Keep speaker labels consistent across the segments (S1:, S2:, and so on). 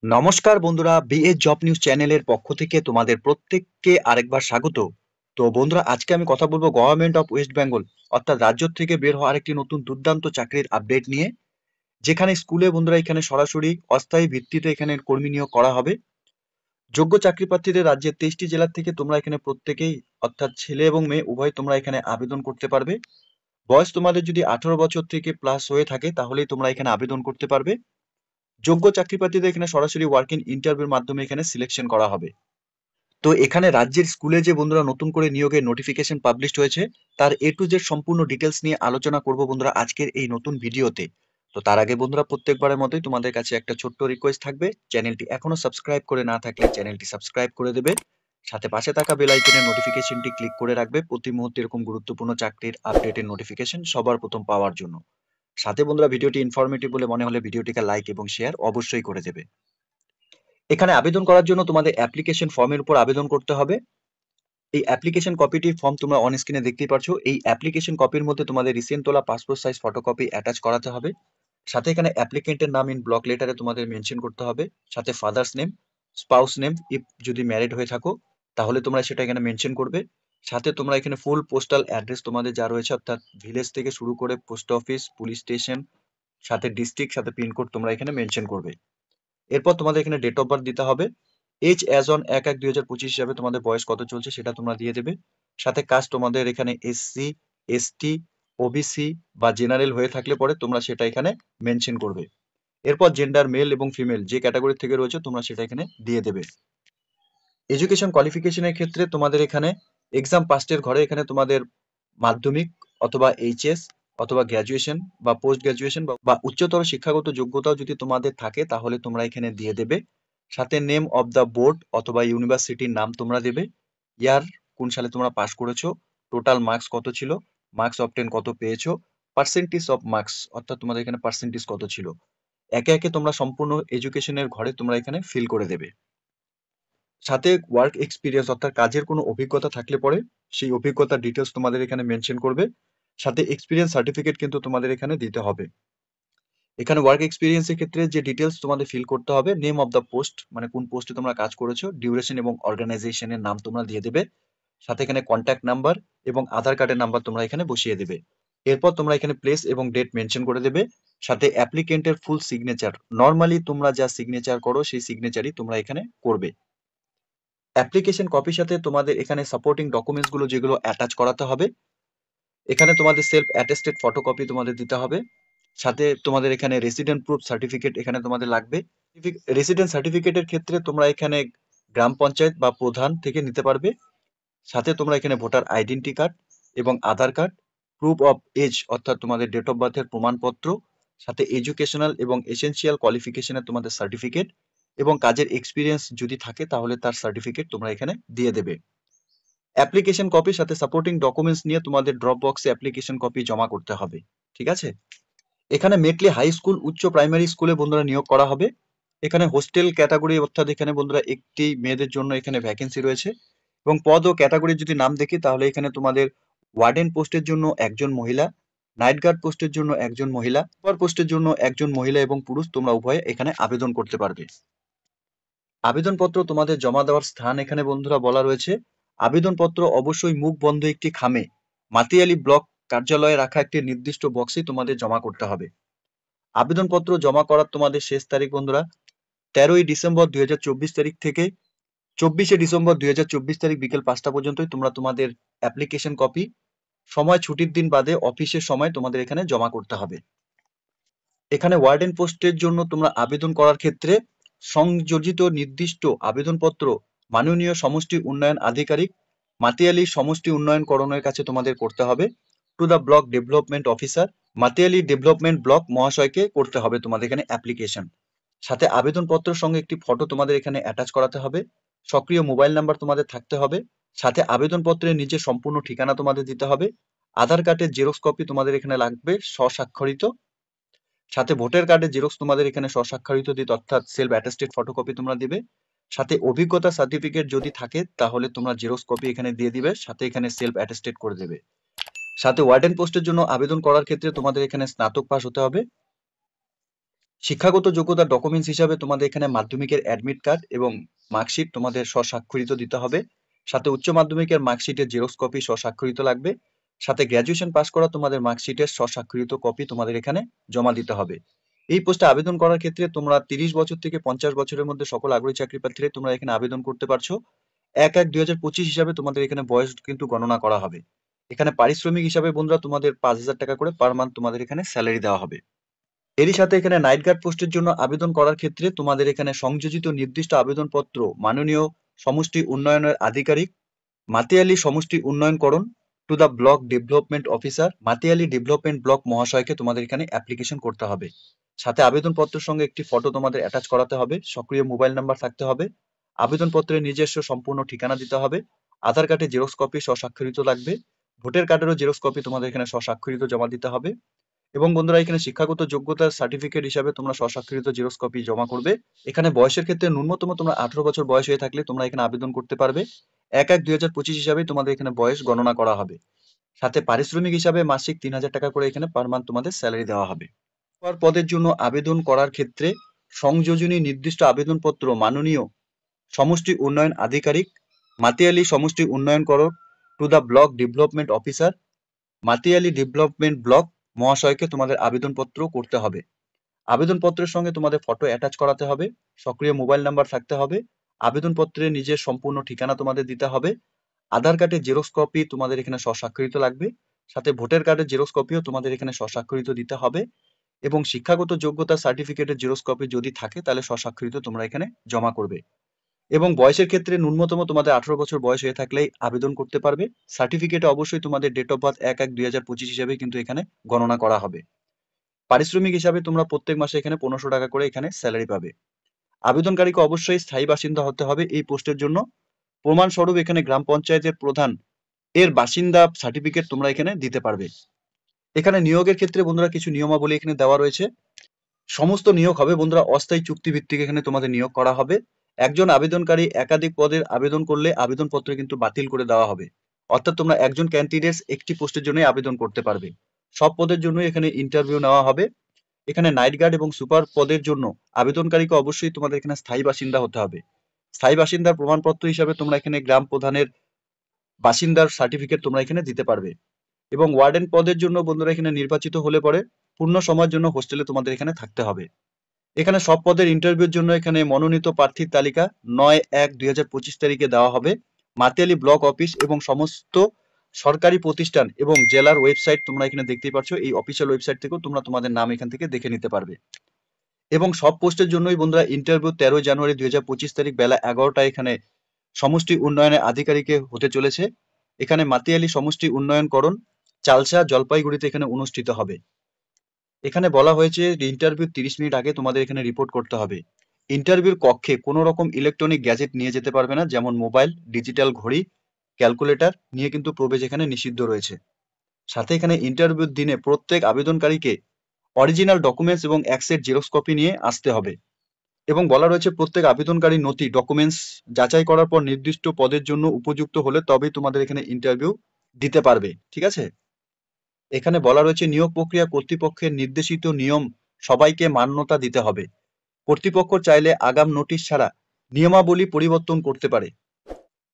S1: নমস্কার বন্ধুরা, BA job news চ্যানেলের পক্ষ থেকে তোমাদের প্রত্যেককে আরেকবার স্বাগত। তো বন্ধুরা, আজকে আমি কথা বলবো গভর্নমেন্ট অফ ওয়েস্ট বেঙ্গল অর্থাৎ রাজ্য থেকে বের হওয়া আরেকটি নতুন দুর্দান্ত চাকরির আপডেট নিয়ে, যেখানে স্কুলে বন্ধুরা এখানে সরাসরি অস্থায়ী ভিত্তিতে এখানে কর্মী নিয়োগ করা হবে। যোগ্য চাকরি প্রার্থীদের রাজ্যের 23টি জেলা থেকে তোমরা এখানে প্রত্যেকেই অর্থাৎ ছেলে এবং মেয়ে উভয় তোমরা এখানে আবেদন করতে পারবে। বয়স তোমাদের যদি 18 বছর থেকে প্লাস হয়ে থাকে তাহলেই তোমরা এখানে আবেদন করতে পারবে। যোগ্য চাকরি প্রার্থীদের এখানে সরাসরি ওয়ার্কিং ইন্টারভিউর মাধ্যমে এখানে সিলেকশন করা হবে। তো এখানে রাজ্যের স্কুলে যে বন্ধুরা নতুন করে নিয়োগের নোটিফিকেশন পাবলিশড হয়েছে, তার এ টু জেড সম্পূর্ণ ডিটেলস নিয়ে আলোচনা করব বন্ধুরা আজকের এই নতুন ভিডিওতে। তো তার আগে বন্ধুরা, প্রত্যেকবারের মতোই তোমাদের কাছে একটা ছোট্ট রিকোয়েস্ট থাকবে, চ্যানেলটি এখনো সাবস্ক্রাইব করে না থাকলে চ্যানেলটি সাবস্ক্রাইব করে দেবে, সাথে পাশে থাকা বেল আইকনের নোটিফিকেশনটি ক্লিক করে রাখবে প্রতি মুহূর্তে এরকম গুরুত্বপূর্ণ চাকরির আপডেটের নোটিফিকেশন সবার প্রথম পাওয়ার জন্য। সাথে বন্ধুরা, ভিডিওটি ইনফরমেটিভ বলে মনে হলে ভিডিওটিকে লাইক এবং শেয়ার অবশ্যই করে দেবে। এখানে আবেদন করার জন্য তোমাদের অ্যাপ্লিকেশন ফর্মের উপর আবেদন করতে হবে। এই অ্যাপ্লিকেশন কপিটির ফর্ম তোমরা অন স্ক্রিনে দেখতেই পারছো। এই অ্যাপ্লিকেশন কপির মধ্যে তোমাদের রিসেন্ট তোলা পাসপোর্ট সাইজ ফটোকপি অ্যাটাচ করাতে হবে। সাথে এখানে অ্যাপ্লিকেন্টের নাম ইন ব্লক লেটারে তোমাদের মেনশন করতে হবে। সাথে father's name, spouse name, if যদি ম্যারিড হয়ে থাকো তাহলে তোমরা সেটা এখানে মেনশন করবে। সাথে তোমরা এখানে ফুল পোস্টাল অ্যাড্রেস তোমাদের যা রয়েছে অর্থাৎ ভিলেজ থেকে শুরু করে পোস্ট অফিস, পুলিশ স্টেশন, সাথে ডিস্ট্রিক্ট, সাথে পিনকোড তোমরা এখানে মেনশন করবে। এরপর তোমাদের এখানে ডেট অফ বার্থ দিতে হবে। এজ অ্যাজ অন 1/1/2025 হিসাবে তোমাদের বয়স কত চলছে সেটা তোমরা দিয়ে দেবে। সাথে কাস্ট তোমাদের এখানে এসসি, এসটি, ওবিসি বা জেনারেল হয়ে থাকলে পরে তোমরা সেটা এখানে মেনশন করবে। এরপর জেন্ডার মেল এবং ফিমেল যে ক্যাটাগরি থেকে রয়েছে তোমরা সেটা এখানে দিয়ে দেবে। এডুকেশন কোয়ালিফিকেশনের ক্ষেত্রে তোমাদের এখানে এক্সাম পাস্টের ঘরে এখানে তোমাদের মাধ্যমিক অথবা এইচএস অথবা গ্র্যাজুয়েশন বা পোস্ট গ্র্যাজুয়েশন বা উচ্চতর শিক্ষাগত যোগ্যতাও যদি তোমাদের থাকে তাহলে তোমরা এখানে দিয়ে দেবে। সাথে নেম অফ দ্য বোর্ড অথবা ইউনিভার্সিটির নাম তোমরা দেবে, ইয়ার কোন সালে তোমরা পাস করেছো, টোটাল মার্কস কত ছিল, মার্কস অবটেন কত পেয়েছো, পার্সেন্টেজ অফ মার্কস অর্থাৎ তোমাদের এখানে পার্সেন্টেজ কত ছিল। একে একে তোমরা সম্পূর্ণ এডুকেশনের ঘরে তোমরা এখানে ফিল করে দেবে। সাথে ওয়ার্ক এক্সপিরিয়েন্স অর্থাৎ কাজের কোনো অভিজ্ঞতা থাকলে পরে সেই অভিজ্ঞতার ডিটেলস তোমাদের এখানে মেনশন করবে। সাথে এক্সপিরিয়েন্স সার্টিফিকেট কিন্তু তোমাদের এখানে দিতে হবে। এখানে ওয়ার্ক এক্সপিরিয়েন্সের ক্ষেত্রে যে ডিটেলস তোমাদের ফিল করতে হবে, নেম অফ দ্য পোস্ট মানে কোন পোস্টে তোমরা কাজ করেছো, ডিউরেশন এবং অর্গানাইজেশনের নাম তোমরা দিয়ে দেবে। সাথে এখানে কন্ট্যাক্ট নাম্বার এবং আধার কার্ডের নাম্বার তোমরা এখানে বসিয়ে দেবে। এরপর তোমরা এখানে প্লেস এবং ডেট মেনশন করে দেবে। সাথে অ্যাপ্লিকেন্টের ফুল সিগনেচার, নর্মালি তোমরা যা সিগনেচার করো সেই সিগনেচারই তোমরা এখানে করবে। অ্যাপ্লিকেশন কপির সাথে তোমাদের এখানে সাপোর্টিং ডকুমেন্টস গুলো যেগুলো অ্যাটাচ করাতে হবে, এখানে তোমাদের সেলফ অ্যাটেস্টেড ফটোকপি তোমাদের দিতে হবে। সাথে তোমাদের এখানে রেসিডেন্ট প্রুফ সার্টিফিকেট এখানে তোমাদের লাগবে। রেসিডেন্ট সার্টিফিকেটের ক্ষেত্রে তোমরা এখানে গ্রাম পঞ্চায়েত বা প্রধান থেকে নিতে পারবে। সাথে তোমরা এখানে ভোটার আইডেন্টি কার্ড এবং আধার কার্ড, প্রুফ অফ এজ অর্থাৎ তোমাদের ডেট অফ বার্থের প্রমাণপত্র, সাথে এডুকেশনাল এবং এসেনশিয়াল কোয়ালিফিকেশনের তোমাদের সার্টিফিকেট এবং কাজের এক্সপিরিয়েন্স যদি থাকে তাহলে তার সার্টিফিকেট তোমরা এখানে দিয়ে দেবে। অ্যাপ্লিকেশন কপির সাথে সাপোর্টিং ডকুমেন্টস নিয়ে তোমাদের ড্রপ বক্সে অ্যাপ্লিকেশন কপি জমা করতে হবে। ঠিক আছে? এখানে মেটলি হাই স্কুল উচ্চ প্রাইমারি স্কুলে বন্ধুরা নিয়োগ করা হবে। এখানে হোস্টেল ক্যাটাগরি অর্থাৎ এখানে বন্ধুরা একটি মেয়েদের জন্য এখানে ভ্যাকেন্সি রয়েছে এবং পদ ও ক্যাটাগরির যদি নাম দেখি তাহলে এখানে তোমাদের ওয়ার্ডেন পোস্টের জন্য একজন মহিলা, নাইট গার্ড পোস্টের জন্য একজন মহিলা, সুপার পোস্টের জন্য একজন মহিলা এবং পুরুষ তোমরা উভয়ে এখানে আবেদন করতে পারবে। আবেদনপত্র তোমাদের জমা দেওয়ার স্থান এখানে বন্ধুরা বলা রয়েছে। আবেদনপত্র অবশ্যই মুখ বন্ধ একটি খামে মাতিয়ালি ব্লক কার্যালয়ে রাখা একটি নির্দিষ্ট বক্সে তোমাদের জমা করতে হবে। আবেদনপত্র জমা করার তোমাদের শেষ তারিখ বন্ধুরা 13ই ডিসেম্বর 2024 তারিখ থেকে 24শে ডিসেম্বর 2024 তারিখ বিকেল 5টা পর্যন্তই তোমরা তোমাদের অ্যাপ্লিকেশন কপি সময় ছুটির দিন বাদে অফিসের সময় তোমাদের এখানে জমা করতে হবে। এখানে ওয়ার্ডেন পোস্টের জন্য তোমরা আবেদন করার ক্ষেত্রে সংযোজিত নির্দিষ্ট আবেদনপত্র মাননীয় সমষ্টি উন্নয়ন আধিকারিক মাতিয়ালি সমষ্টি উন্নয়নকরণের কাছে তোমাদের করতে হবে। To the block development officer Matiali development block মহাশয়কে করতে হবে তোমাদের এখানে অ্যাপ্লিকেশন। সাথে আবেদনপত্রের সঙ্গে একটি ফটো তোমাদের এখানে অ্যাটাচ করাতে হবে। সক্রিয় মোবাইল নাম্বার তোমাদের থাকতে হবে। সাথে আবেদনপত্রের নিচে সম্পূর্ণ ঠিকানা তোমাদের দিতে হবে। আধার কার্ডের জেরক্স কপি তোমাদের এখানে লাগবে স্বস্বাক্ষরিত। সাথে ভোটার কার্ডের জেরক্স তোমাদের এখানে স্বস্বাক্ষরিত দিতে অর্থাৎ সেলফ অ্যাটেস্টেড ফটোকপি তোমরা দিবে। সাথে অভিজ্ঞতা সার্টিফিকেট যদি থাকে তাহলে তোমরা জেরক্স কপি এখানে দিয়ে দিবে, সাথে এখানে সেলফ অ্যাটেস্টেড করে দেবে। সাথে ওয়ার্ডেন পোস্টের জন্য আবেদন করার ক্ষেত্রে তোমাদের এখানে স্নাতক পাস হতে হবে। শিক্ষাগত যোগ্যতার ডকুমেন্টস হিসাবে তোমাদের এখানে মাধ্যমিকের অ্যাডমিট কার্ড এবং মার্কশিট তোমাদের স্বস্বাক্ষরিত দিতে হবে। সাথে উচ্চ মাধ্যমিকের মার্কশিটের জেরক্স কপি স্বস্বাক্ষরিত লাগবে। সাথে গ্র্যাজুয়েশন পাস করা তোমাদের মার্কশিটের স্বস্বাক্ষরিত কপি তোমাদের এখানে জমা দিতে হবে। এই পোস্টে আবেদন করার ক্ষেত্রে তোমরা 30 বছর থেকে 50 বছরের মধ্যে সকল আগ্রহী চাকরি প্রার্থীরা তোমরা এখানে আবেদন করতে পারছো। 1/1/2025 হিসাবে তোমাদের এখানে বয়স কিন্তু গণনা করা হবে। এখানে পারিশ্রমিক হিসাবে বন্ধুরা তোমাদের 5,000 টাকা করে পার মান্থ তোমাদের এখানে স্যালারি দেওয়া হবে। এরই সাথে এখানে নাইট গার্ড পোস্টের জন্য আবেদন করার ক্ষেত্রে তোমাদের এখানে সংযোজিত নির্দিষ্ট আবেদনপত্র মাননীয় সমষ্টি উন্নয়নের আধিকারিক মাতিয়ালি সমষ্টি উন্নয়নকরণ to the block development officer Matiali development block মহাশয়কে তোমাদের এখানে অ্যাপ্লিকেশন করতে হবে। সাথে আবেদনপত্রের সঙ্গে একটি ফটো তোমাদের অ্যাটাচ করাতে হবে, সক্রিয় মোবাইল নাম্বার থাকতে হবে, আবেদনপত্রের নিজস্ব সম্পূর্ণ ঠিকানা দিতে হবে, আধার কার্ডের জেরক্স কপি স্বস্বাক্ষরিত লাগবে, ভোটার কার্ডেরও জেরক্স কপি তোমাদের এখানে স্বস্বাক্ষরিত জমা দিতে হবে। এবং বন্ধুরা এখানে শিক্ষাগত যোগ্যতার সার্টিফিকেট হিসাবে তোমরা স্বস্বাক্ষরিত জেরক্স কপি জমা করবে। এখানে বয়সের ক্ষেত্রে ন্যূনতম তোমরা 18 বছর বয়স হয়ে থাকলে তোমরা এখানে আবেদন করতে পারবে। 1/1/2025 হিসাবে তোমাদের এখানে বয়স গণনা করা হবে। সাথে পারিশ্রমিক হিসাবে মাসিক 3,000 টাকা করে এখানে পার মান্থ তোমাদের স্যালারি দেওয়া হবে। পদের জন্য আবেদন করার ক্ষেত্রে সংযোজনী নির্দিষ্ট আবেদনপত্র মাননীয় সমষ্টি উন্নয়ন আধিকারিক মাতিয়ালি সমষ্টি উন্নয়নকরণ to the block development officer Matiali development block মহাশয়কে তোমাদের আবেদনপত্র করতে হবে। আবেদনপত্রের সঙ্গে তোমাদের ফটো অ্যাটাচ করাতে হবে, সক্রিয় মোবাইল নাম্বার থাকতে হবে, আবেদনপত্রে নিজের সম্পূর্ণ ঠিকানা তোমাদের দিতে হবে, আধার কার্ডের জেরক্স কপি তোমাদের এখানে স্বস্বাক্ষরিত লাগবে, সাথে ভোটার কার্ডের জেরক্স কপিও তোমাদের এখানে স্বস্বাক্ষরিত দিতে হবে এবং শিক্ষাগত যোগ্যতা সার্টিফিকেটের জেরক্স কপি যদি থাকে তাহলে স্বস্বাক্ষরিত তোমরা এখানে জমা করবে। এবং বয়সের ক্ষেত্রে ন্যূনতম তোমাদের 18 বছর বয়স হয়ে থাকলেই আবেদন করতে পারবে। সার্টিফিকেটে অবশ্যই তোমাদের ডেট অফ বার্থ 1/1/2025 হিসাবে কিন্তু এখানে গণনা করা হবে। পারিশ্রমিক হিসাবে তোমরা প্রত্যেক মাসে এখানে 1500 টাকা করে এখানে স্যালারি পাবে। আবেদনকারীকে অবশ্যই স্থায়ী বাসিন্দা হতে হবে এই পোস্টের জন্য। প্রমাণস্বরূপ এখানে গ্রাম পঞ্চায়েতের প্রধান এর বাসিন্দা সার্টিফিকেট তোমরা এখানে দিতে পারবে। এখানে নিয়োগের ক্ষেত্রে বন্ধুরা কিছু নিয়মাবলী এখানে দেওয়া রয়েছে। সমস্ত নিয়োগ হবে বন্ধুরা অস্থায়ী চুক্তি ভিত্তিক এখানে তোমাদের নিয়োগ করা হবে। একজন আবেদনকারী একাধিক পদের আবেদন করলে আবেদনপত্র কিন্তু বাতিল করে দেওয়া হবে। অর্থাৎ তোমরা একজন ক্যান্ডিডেট একটি পোস্টের জন্যই আবেদন করতে পারবে। সব পদের জন্যই এখানে ইন্টারভিউ নেওয়া হবে। এখানে নাইট গার্ড এবং সুপার পদের জন্য আবেদনকারীকে অবশ্যই তোমাদের এখানে স্থায়ী বাসিন্দা হতে হবে। স্থায়ী বাসিন্দার প্রমাণপত্র হিসাবে তোমরা এখানে গ্রাম প্রধানের বাসিন্দার সার্টিফিকেট তোমরা এখানে দিতে পারবে। এবং ওয়ার্ডেন পদের জন্য বন্ধুরা এখানে নির্বাচিত হলে পরে পূর্ণ সময়ের জন্য হোস্টেলে তোমাদের এখানে থাকতে হবে। এখানে সব পদের ইন্টারভিউর জন্য এখানে মনোনীত প্রার্থীর তালিকা 9/1/2025 তারিখে দেওয়া হবে। মাতিয়ালি ব্লক অফিস এবং সমস্ত সরকারি প্রতিষ্ঠান এবং জেলার ওয়েবসাইট তোমরা এখানে দেখতেই পাচ্ছ। এই অফিসিয়াল ওয়েবসাইট থেকেও তোমরা তোমাদের নাম এখান থেকে দেখে নিতে পারবে। এবং সব পোস্টের জন্যই বন্ধুরা ইন্টারভিউ 13 জানুয়ারি 2025 তারিখ বেলা 11টায় এখানে সমষ্টি উন্নয়নের আধিকারিকে হতে চলেছে। এখানে মাতিয়ালি সমষ্টি উন্নয়নকরণ চালসা জলপাইগুড়িতে এখানে অনুষ্ঠিত হবে। এখানে বলা হয়েছে ইন্টারভিউ 30 মিনিট আগে তোমাদের এখানে রিপোর্ট করতে হবে। ইন্টারভিউর কক্ষে কোনো রকম ইলেকট্রনিক গ্যাজেট নিয়ে যেতে পারবে না, যেমন মোবাইল, ডিজিটাল ঘড়ি, ক্যালকুলেটর নিয়ে কিন্তু প্রবেশ এখানে নিষিদ্ধ রয়েছে। সাথে এখানে ইন্টারভিউর দিনে প্রত্যেক আবেদনকারীকে অরিজিনাল ডকুমেন্টস এবং এক সেট জেরক্স কপি নিয়ে আসতে হবে। এবং বলা রয়েছে প্রত্যেক আবেদনকারী নথি ডকুমেন্টস যাচাই করার পর নির্দিষ্ট পদের জন্য উপযুক্ত হলে তবেই তোমাদের এখানে ইন্টারভিউ দিতে পারবে। ঠিক আছে? এখানে বলা রয়েছে নিয়োগ প্রক্রিয়া কর্তৃপক্ষের নির্দেশিত নিয়ম সবাইকে মান্যতা দিতে হবে। কর্তৃপক্ষ চাইলে আগাম নোটিশ ছাড়া নিয়মাবলী পরিবর্তন করতে পারে।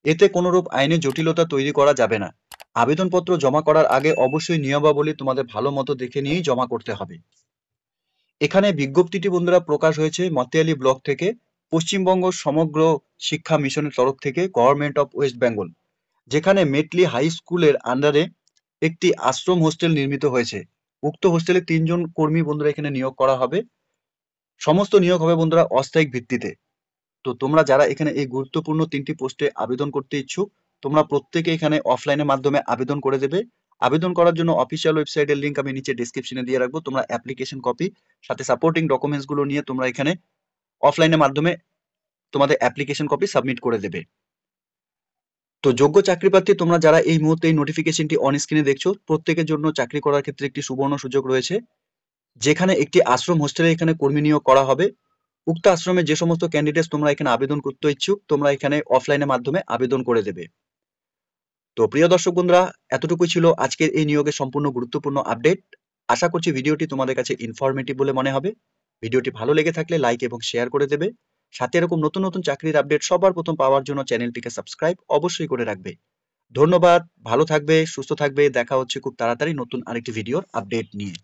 S1: এতে কোনোরূপ আইনি জটিলতা তৈরি করা যাবে না। আবেদনপত্র জমা করার আগে অবশ্যই নিয়মাবলী তোমাদের ভালো মতো দেখে নিয়েই জমা করতে হবে। এখানে বিজ্ঞপ্তিটি বন্ধুরা প্রকাশ হয়েছে মতিয়ালি ব্লক থেকে, পশ্চিমবঙ্গ সমগ্র শিক্ষা মিশনের তরফ থেকে, গভর্নমেন্ট অফ ওয়েস্ট বেঙ্গল, যেখানে মেটলি হাই স্কুলের আন্ডারে একটি আশ্রম হোস্টেল নির্মিত হয়েছে। উক্ত হোস্টেলে 3 জন কর্মী বন্ধুরা এখানে নিয়োগ করা হবে। সমস্ত নিয়োগ হবে বন্ধুরা অস্থায়িক ভিত্তিতে। তো তোমরা যারা এখানে এই গুরুত্বপূর্ণ 3টি পোস্টে আবেদন করতে ইচ্ছুক, তোমরা প্রত্যেকে এখানে অফলাইনের মাধ্যমে আবেদন করে দেবে। আবেদন করার জন্য অফিসিয়াল ওয়েবসাইটের লিংক আমি নিচে ডেসক্রিপশনে দিয়ে রাখবো। তোমরা অ্যাপ্লিকেশন কপি সাথে সাপোর্টিং ডকুমেন্টস গুলো নিয়ে তোমরা এখানে অফলাইনের মাধ্যমে তোমাদের অ্যাপ্লিকেশন কপি সাবমিট করে দেবে। তো যোগ্য চাকরি প্রার্থী তোমরা যারা এই মুহূর্তে এই নোটিফিকেশনটি অন স্ক্রিনে দেখছো, প্রত্যেকের জন্য চাকরি করার ক্ষেত্রে একটি সুবর্ণ সুযোগ রয়েছে, যেখানে একটি আশ্রম হোস্টেলে এখানে কর্মী নিয়োগ করা হবে। উক্ত আশ্রমে যে সমস্ত ক্যান্ডিডেটস তোমরা এখানে আবেদন করতে ইচ্ছুক, তোমরা এখানে অফলাইনের মাধ্যমে আবেদন করে দেবে। তো প্রিয় দর্শক বন্ধুরা, এতটুকুই ছিল আজকের এই নিয়োগের সম্পূর্ণ গুরুত্বপূর্ণ আপডেট। আশা করছি ভিডিওটি তোমাদের কাছে ইনফরমেটিভ বলে মনে হবে। ভিডিওটি ভালো লেগে থাকলে লাইক এবং শেয়ার করে দেবে। সাথে এরকম নতুন নতুন চাকরির আপডেট সবার প্রথম পাওয়ার জন্য চ্যানেলটিকে সাবস্ক্রাইব অবশ্যই করে রাখবে। ধন্যবাদ, ভালো থাকবে, সুস্থ থাকবে। দেখা হচ্ছে খুব তাড়াতাড়ি নতুন আরেকটি ভিডিওর আপডেট নিয়ে।